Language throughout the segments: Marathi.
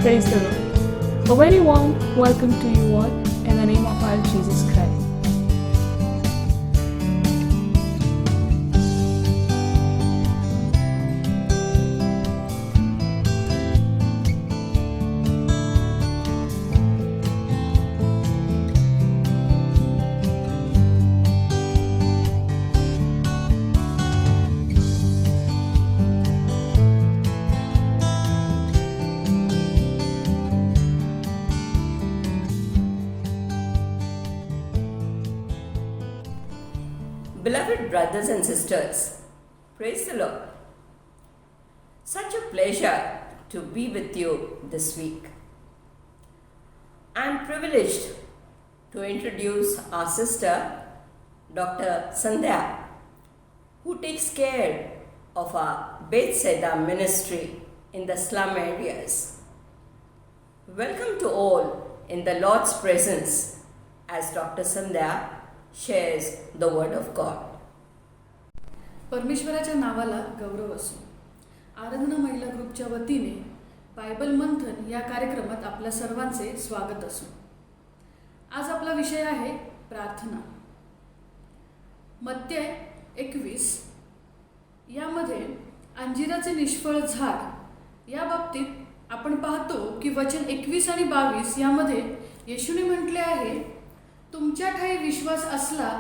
Praise the Lord. A very warm welcome to you all in the name of our Jesus Christ. Beloved brothers and sisters, praise the Lord. Such a pleasure to be with you this week. I am privileged to introduce our sister, Dr. Sandhya, who takes care of our Bethsaida ministry in the slum areas. Welcome to all in the Lord's presence as Dr. Sandhya shares the word of God. परमेश्वराच्या नावाला गौरव असो. आराधना महिला ग्रुपच्या वतीने बायबल मंथन या कार्यक्रमात आपल्या सर्वांचे स्वागत असो. आज आपला विषय आहे प्रार्थना. मत्तेय 21 यामध्ये अंजिराचे निष्फळ झाड या बाबतीत आपण पाहतो की वचन 21 आणि 22 यामध्ये येशूने म्हटले आहे, तुमच्या ठाई विश्वास असला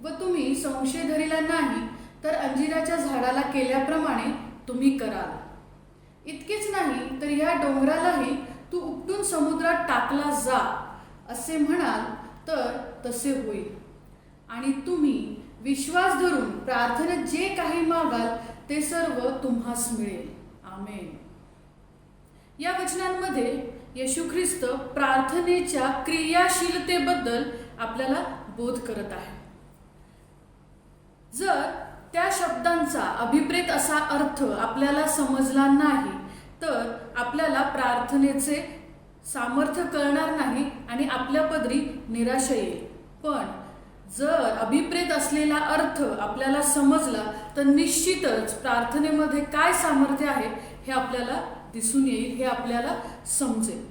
व तुम्ही संशय धरिला नाही तर अंजिराच्या झाडाला केल्याप्रमाणे तुम्ही कराल. इतकेच नाही तर या डोंगरालाही तू उपटून समुद्रात टाकला जा असे म्हणाल तर तसे होईल. आणि तुम्ही विश्वास धरून प्रार्थनेत जे काही मागाल ते सर्व तुम्हास मिळेल. आमेन. या वचनांमध्ये येशू ख्रिस्त प्रार्थनेच्या क्रियाशीलतेबद्दल आपल्याला बोध करत आहे. जर त्या शब्दांचा अभिप्रेत असा अर्थ आपल्याला समजला नाही तर आपल्याला प्रार्थनेचे सामर्थ्य कळणार नाही आणि आपल्या पदरी निराशा येईल. पण जर अभिप्रेत असलेला अर्थ आपल्याला समजला तर निश्चितच प्रार्थनेमध्ये काय सामर्थ्य आहे हे आपल्याला दिसून येईल, हे आपल्याला समजेल.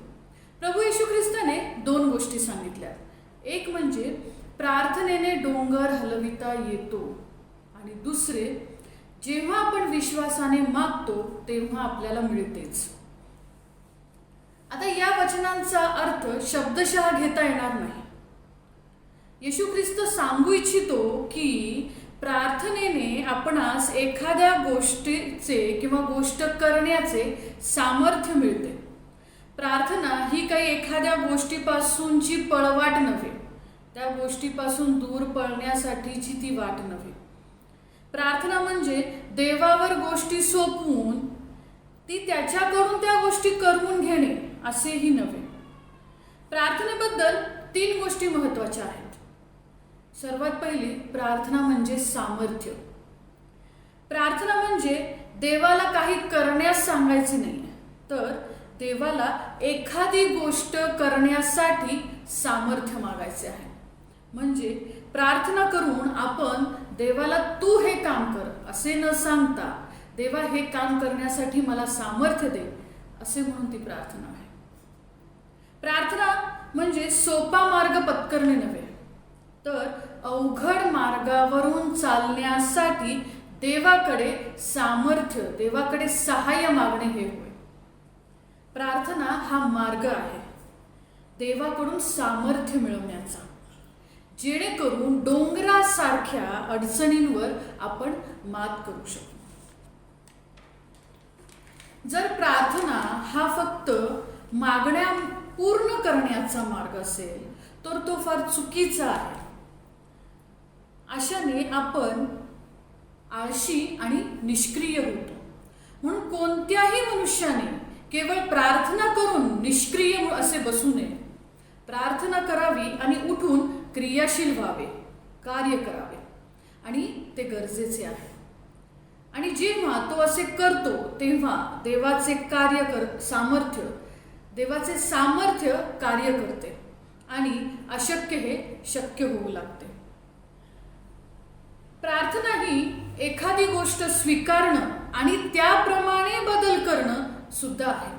प्रभू येशू ख्रिस्ताने 2 गोष्टी सांगितल्या. एक म्हणजे प्रार्थनेने डोंगर हलविता येतो आणि दुसरे जेव्हा आपण विश्वासाने मागतो तेव्हा आपल्याला मिळतेच. आता या वचनांचा अर्थ शब्दशः घेता येणार नाही. येशू ख्रिस्त सांगू इच्छितो की प्रार्थनेने आपणास एखाद्या गोष्टीचे किंवा गोष्ट करण्याचे सामर्थ्य मिळते. प्रार्थना ही काही एखाद्या गोष्टीपासूनची पळवाट नव्हे, त्या गोष्टीपासून दूर पळण्यासाठीची ती वाट नव्हे. प्रार्थना म्हणजे देवावर गोष्टी सोपवून ती त्याच्याकडून त्या गोष्टी करवून घेणे असेही नव्हे. प्रार्थनेबद्दल 3 गोष्टी महत्त्वाच्या आहेत. सर्वात पहिली, प्रार्थना म्हणजे सामर्थ्य. प्रार्थना म्हणजे देवाला काही करण्यास सांगायचे नाही, तर देवाला एखादी गोष्ट करण्यासाठी सामर्थ्य मागायचे आहे. म्हणजे प्रार्थना करून आपण देवाला तू हे काम कर असे न सांगता, देवा हे काम करण्यासाठी मला सामर्थ्य दे असे म्हणून ती प्रार्थना आहे. प्रार्थना म्हणजे सोपा मार्ग पत्करणे नव्हे, तर अवघड मार्गावरून चालण्यासाठी देवाकडे सामर्थ्य, देवाकडे सहाय्य मागणे हे होय. प्रार्थना हा मार्ग आहे देवाकडून सामर्थ्य मिळवण्याचा, जेणेकरून डोंगरासारख्या अडचणींवर आपण मात करू शकतो. जर प्रार्थना हा फक्त मागण्या पूर्ण करण्याचा मार्ग असेल तर तो फार चुकीचा आहे. अशाने आपण आळशी आणि निष्क्रिय होतो. म्हणून कोणत्याही मनुष्याने केवळ प्रार्थना करून निष्क्रिय असे बसू नये. प्रार्थना करावी आणि उठून क्रियाशील व्हावे, कार्य करावे, आणि ते गरजेचे आहे. आणि जेव्हा तो असे करतो तेव्हा देवाचे सामर्थ्य कार्य करते आणि अशक्य हे शक्य होऊ लागते. प्रार्थना ही एखादी गोष्ट स्वीकारणं आणि त्याप्रमाणे बदल करणं सुद्धा आहे.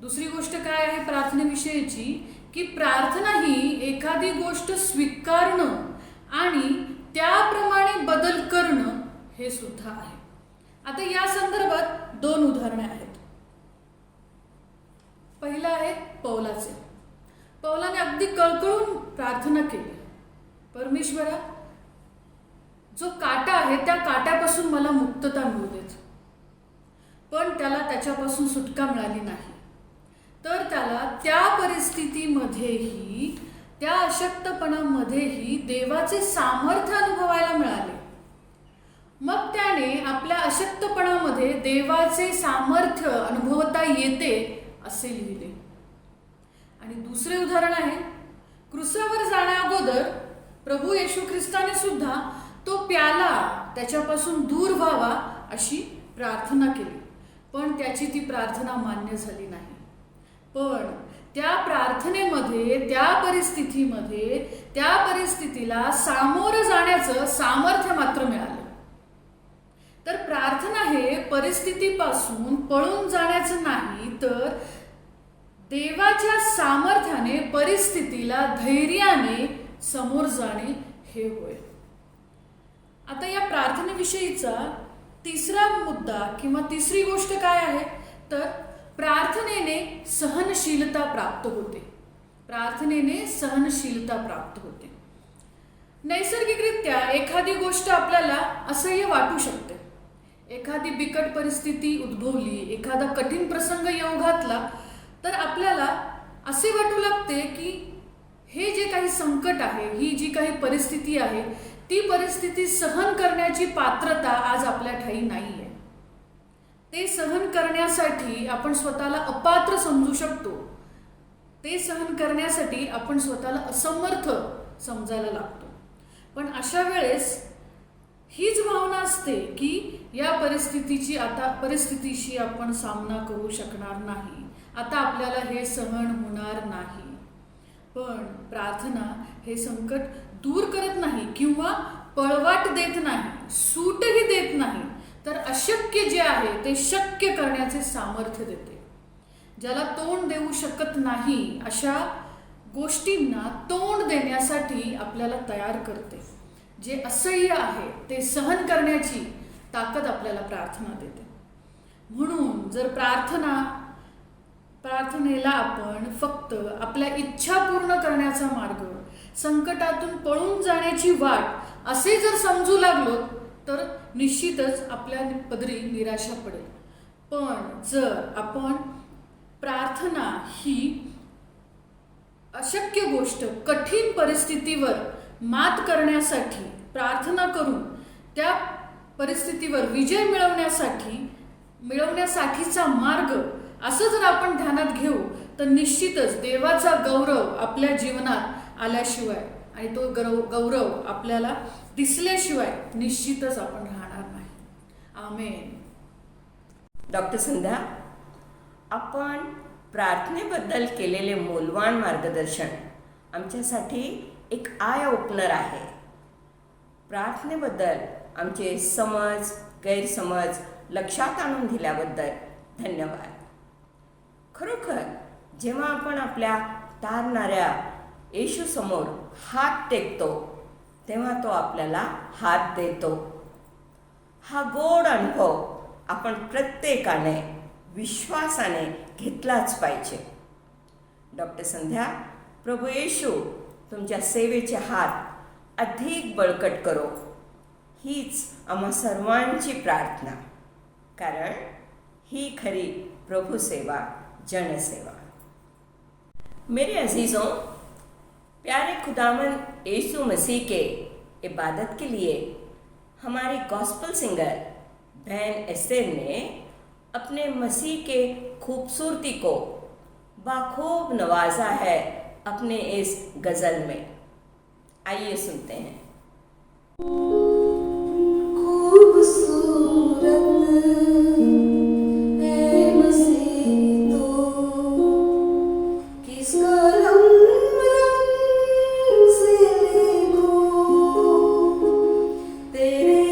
दुसरी गोष्ट काय आहे प्रार्थनेविषयीची, की प्रार्थना ही एखादी गोष्ट स्वीकारणं आणि त्याप्रमाणे बदल करणं हे सुद्धा आहे. आता या संदर्भात 2 उदाहरणे आहेत. पहिलं आहे पौलाचे. पौलाने अगदी कळकळून प्रार्थना केली, परमेश्वरा, जो काटा आहे त्या काट्यापासून मला मुक्तता मिळू देत. पण त्याला त्याच्यापासून सुटका मिळाली नाही. तर त्याला त्या परिस्थितीमध्येही, त्या अशक्तपणामध्येही देवाचे सामर्थ्य अनुभवायला मिळाले. मग त्याने आपल्या अशक्तपणामध्ये देवाचे सामर्थ्य अनुभवता येते असे लिहिले. आणि दुसरे उदाहरण आहे, क्रूसावर जाण्याअगोदर प्रभू येशू ख्रिस्ताने सुद्धा तो प्याला त्याच्यापासून दूर व्हावा अशी प्रार्थना केली, पण त्याची ती प्रार्थना मान्य झाली नाही. पण त्या प्रार्थनेमध्ये, त्या परिस्थितीमध्ये, त्या परिस्थितीला सामोरं जाण्याचं सामर्थ्य मात्र मिळालं. तर प्रार्थना हे परिस्थितीपासून पळून जाण्याचं नाही, तर देवाच्या सामर्थ्याने परिस्थितीला धैर्याने समोर जाणे हे होय. आता या प्रार्थनेविषयीचा तिसरा मुद्दा किंवा तिसरी गोष्ट काय आहे, तर प्रार्थनेने सहनशीलता प्राप्त होते. प्रार्थनेने सहनशीलता प्राप्त होते. नैसर्गिकरित्या एखादी गोष्ट आपल्याला असह्य वाटू शकते. एखादी बिकट परिस्थिती उद्भवली, एखादा कठीण प्रसंग येऊ घातला, तर आपल्याला असे वाटू लागते की हे जे काही संकट आहे, ही जी काही परिस्थिती आहे, ती परिस्थिती सहन करण्याची पात्रता आज आपल्या ठाई नाही आहे. ते सहन करण्यासाठी आपण स्वतःला अपात्र समजू शकतो. ते सहन करण्यासाठी आपण स्वतःला असमर्थ समजायला लागतो. पण अशा वेळेस हीच भावना असते की या परिस्थितीशी आपण सामना करू शकणार नाही, आता आपल्याला हे सहन होणार नाही. पण प्रार्थना हे संकट दूर करत नाही किंवा पळवाट देत नाही, सूटही देत नाही, तर अशक्य जे आहे ते शक्य करण्याचे सामर्थ्य देते. ज्याला तोंड देऊ शकत नाही अशा गोष्टींना तोंड देण्यासाठी आपल्याला तयार करते. जे असह्य आहे ते सहन करण्याची ताकद आपल्याला प्रार्थना देते. म्हणून जर प्रार्थनेला आपण फक्त आपल्या इच्छा पूर्ण करण्याचा मार्ग, संकटातून पळून जाण्याची वाट असे जर समजू लागलो, तर निश्चितच आपल्या पदरी निराशा पडेल. पण जर आपण प्रार्थना ही अशक्य गोष्ट, कठीण परिस्थितीवर मात करण्यासाठी प्रार्थना करून त्या परिस्थितीवर विजय मिळवण्यासाठीचा मार्ग असं जर आपण ध्यानात घेऊ, तर निश्चितच देवाचा गौरव आपल्या जीवनात आल्याशिवाय आणि तो गौरव आपल्याला दिसल्याशिवाय निश्चितच आपण राहणार नाही. आमेन. डॉक्टर संध्या, आपण प्रार्थनेबद्दल केलेले मोलवान मार्गदर्शन आमच्यासाठी एक आय ओपनर आहे. प्रार्थनेबद्दल आमचे समज, गैरसमज लक्षात आणून दिल्याबद्दल धन्यवाद. खरोखर जेव्हा आपण आपल्या तारणाऱ्या येशूसमोर हात टेकतो, तेव्हा तो आपल्याला हात देतो. हा गोड अनुभव आपण प्रत्येकाने विश्वासाने घेतलाच पाहिजे. डॉक्टर संध्या, प्रभू येशू तुमच्या सेवेचे हात अधिक बळकट करो, हीच आम्हा सर्वांची प्रार्थना. कारण ही खरी प्रभु सेवा, जनसेवा. मेरे अजीज़ों, प्यारे खुदावंद यीशु मसीह के इबादत के लिए हमारी गॉस्पल सिंगर बहन एस्तेर ने अपने मसीह के खूबसूरती को बाखूब नवाजा है अपने इस गज़ल में. आइए सुनते हैं. तेरे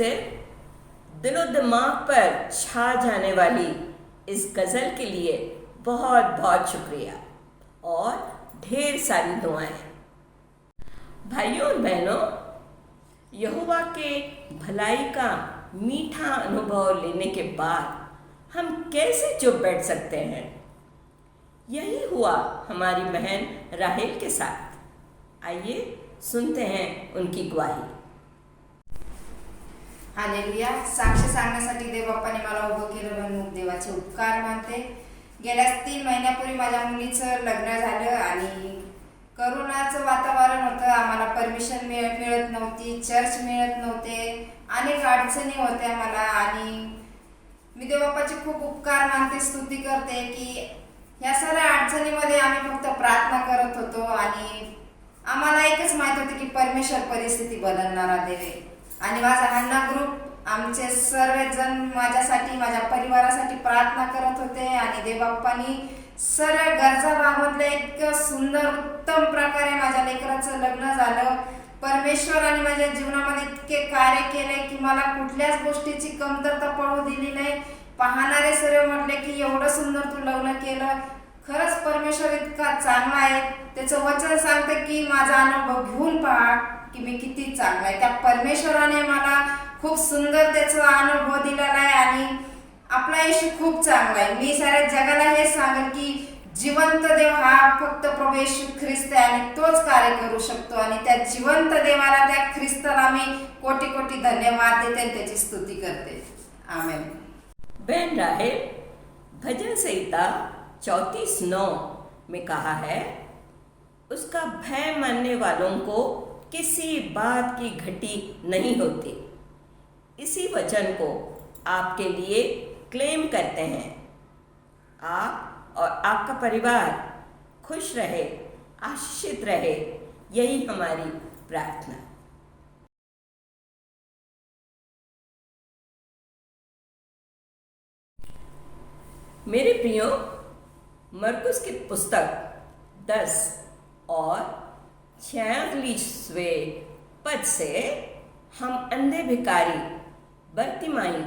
सिर्फ दिलो दिमाग पर छा जाने वाली इस गज़ल के लिए बहुत बहुत शुक्रिया और ढेर सारी दुआएं। भाइयों और बहनों, यहोवा के भलाई का मीठा अनुभव लेने के बाद हम कैसे चुप बैठ सकते हैं? यही हुआ हमारी बहन राहेल के साथ। आइए सुनते हैं उनकी ग्वाही। हालेलुया। साक्ष सांगण्यासाठी देवबाप्पाने मला उभं केलं म्हणून देवाचे उपकार मानते। गेल्या 3 महिन्यापूर्वी माझ्या मुलीचं लग्न झालं आणि करोनाचं वातावरण होतं। आम्हाला परमिशन मिळत नव्हती, चर्च मिळत नव्हते, अनेक अडचणी होत्या मला आणि मी देवबाप्पाचे खूप उपकार मानते, स्तुती करते की या सर्व अडचणीमध्ये आम्ही फक्त प्रार्थना करत होतो आणि आम्हाला एकच माहित होतं की परमेश्वर परिस्थिती बदलणारा देव आणि माझा हन्ना ग्रुप आमचे सर्वजण माझ्यासाठी माझ्या परिवारासाठी प्रार्थना करत होते आणि देवबाप्पानी सर्व गरजा भागवतल्या। इतकं सुंदर उत्तम प्रकारे माझ्या लेकराचं लग्न झालं। परमेश्वराने माझ्या जीवनामध्ये इतके कार्य केले की मला कुठल्याच गोष्टीची कमतरता पडू दिली नाही। पाहणारे सर्व म्हटले की एवढं सुंदर तू लग्न केलं, खरंच परमेश्वर इतका चांगला आहे। त्याचं वचन सांगते की माझा अनुभव घेऊन पहा की मी किती चांगला आहे। त्या परमेश्वराने मला खूप सुंदर त्याचा अनुभव दिलेला आहे आणि आपला येशू खूप चांगला आहे। मी साऱ्या जगाला हे सांगेन की जिवंत देव हा फक्त प्रभू येशू ख्रिस्त आहे आणि तोच कार्य करू शकतो आणि त्या जिवंत देवाला, त्या ख्रिस्ताला मी कोटी कोटी धन्यवाद देते आणि त्याची स्तुती करते। आमेन। बहन राहेल भजन संहिता 34:9 में कहा है, उसका भय मानने वालों को किसी बात की घटी नहीं होती। इसी वचन को आपके लिए क्लेम करते हैं। आप और आपका परिवार खुश रहे, आशीषित रहे, यही हमारी प्रार्थना। मेरे प्रियो, मरकुस की पुस्तक 10 और 46वें पद से हम अंधे भिखारी बर्तिमाई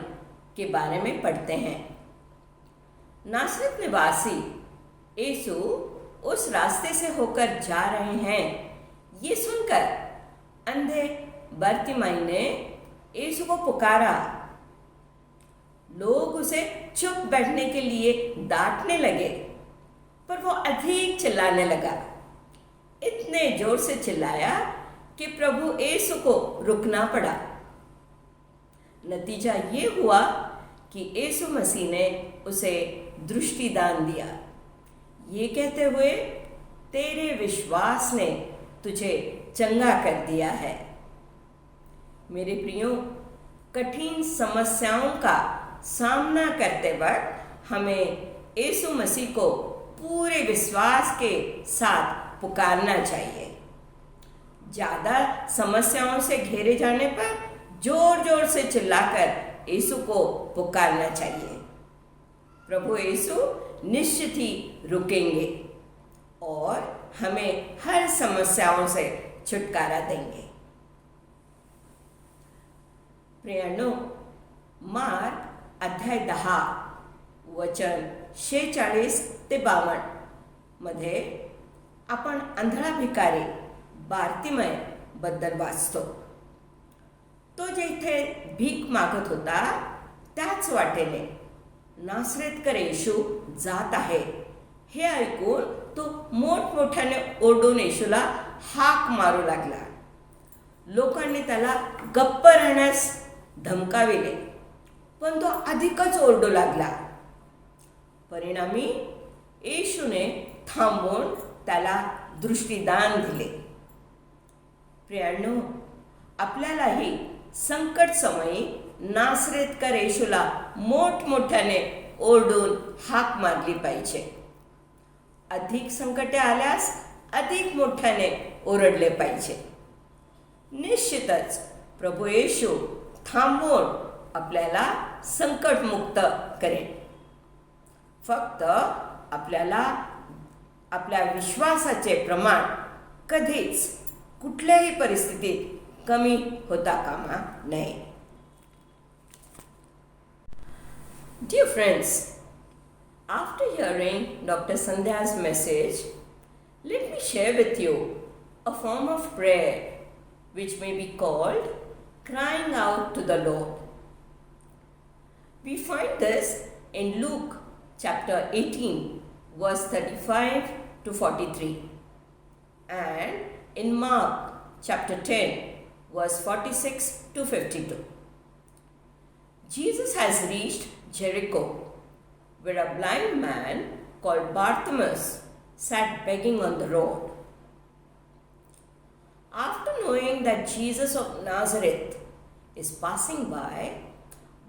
के बारे में पढ़ते हैं। नासरत निवासी यीशु उस रास्ते से होकर जा रहे हैं, ये सुनकर अंधे बर्तिमाई ने यीशु को पुकारा। लोग उसे चुप बैठने के लिए डांटने लगे, पर वो अधिक चिल्लाने लगा। इतने जोर से चिल्लाया कि प्रभु यीशु को रुकना पड़ा। नतीजा ये हुआ कि यीशु मसीह ने उसे दृष्टिदान दिया, ये कहते हुए, तेरे विश्वास ने तुझे चंगा कर दिया है। मेरे प्रियो, कठिन समस्याओं का सामना करते वक्त हमें यीशु मसीह को पूरे विश्वास के साथ पुकारना चाहिए। ज़्यादा समस्याओं से घेरे जाने पर जोर जोर से चिल्लाकर यीशु को पुकारना चाहिए। प्रभु यीशु निश्चित ही रुकेंगे और हमें हर समस्याओं से छुटकारा देंगे। प्रियानो, मार्क अध्याय 10 वचन 46 ते 52 मध्ये आपण आंधळा भिकारी बार्तिमय बद्दल वाचतो। तो जिथे भीक मागत होता त्याच वाटेने नासरेतकर येशू जात आहे हे ऐकून तो मोठमोठ्याने ओरडून येशूला हाक मारू लागला। लोकांनी त्याला गप्प राहण्यास धमकाविले, पण तो अधिकच ओरडू लागला। परिणामी येशूने थांबवून त्याला दृष्टिदान दिले। प्रियांनो, आपल्यालाही संकट समयी नासरेतकर येशूला मोठमोठ्याने ओरडून हाक मारली पाहिजे। अधिक संकटे आल्यास अधिक मोठ्याने ओरडले पाहिजे। निश्चितच प्रभू येशू थांबवून आपल्याला संकटमुक्त करेल। फक्त आपल्याला आपल्या विश्वासाचे प्रमाण कधीच कुठल्याही परिस्थितीत कमी होता कामा नये। Dear friends, after hearing Dr. Sandhya's message, let me share with you a form of prayer which may be called crying out to the Lord. We find this in Luke chapter 18, verse 35 to 43, and in Mark chapter 10, verse 46 to 52. Jesus has reached Jericho, where a blind man called Bartimaeus sat begging on the road. After knowing that Jesus of Nazareth is passing by,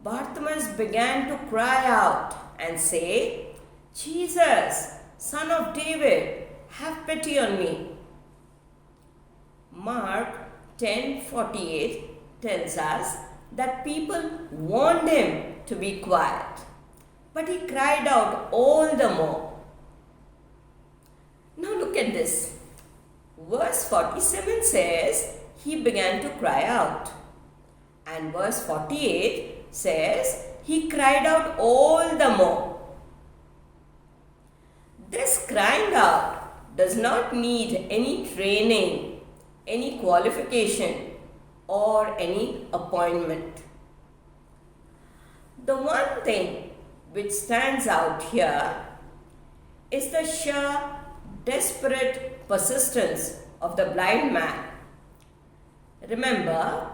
Bartimaeus began to cry out and say, "Jesus, Son of David, have pity on me." Mark 10:48 tells us that people warned him to be quiet, but he cried out all the more. Now look at this. Verse 47 says he began to cry out, and verse 48 says he cried out all the more. This crying out does not need any training, any qualification, or any appointment. The one thing which stands out here is the sheer desperate persistence of the blind man. Remember,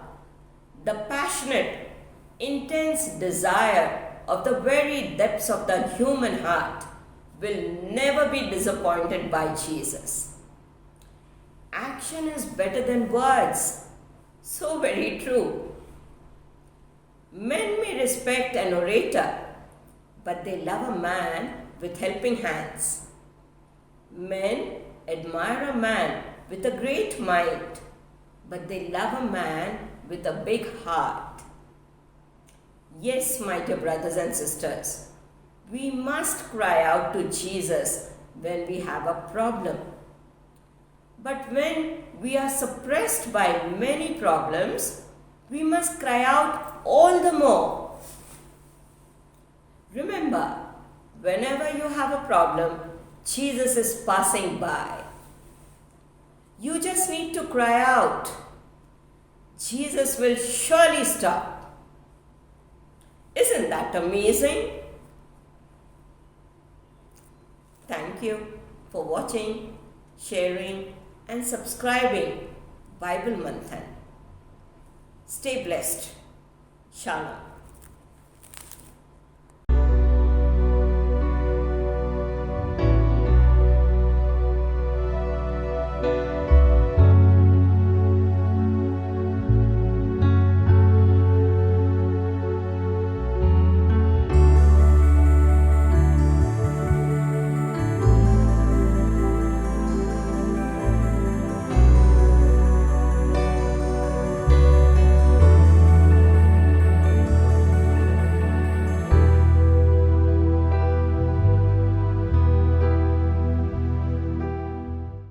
the passionate, intense desire of the very depths of the human heart will never be disappointed by Jesus. Action is better than words. So very true. Men may respect an orator, but they love a man with helping hands. Men admire a man with a great mind, but they love a man with a big heart. Yes, my dear brothers and sisters, we must cry out to Jesus when we have a problem. But when we are suppressed by many problems, we must cry out all the more. Remember, whenever you have a problem, Jesus is passing by. You just need to cry out. Jesus will surely stop. Isn't that amazing? Thank you for watching, sharing, and subscribing Bible Manthan. Stay blessed. Shalom.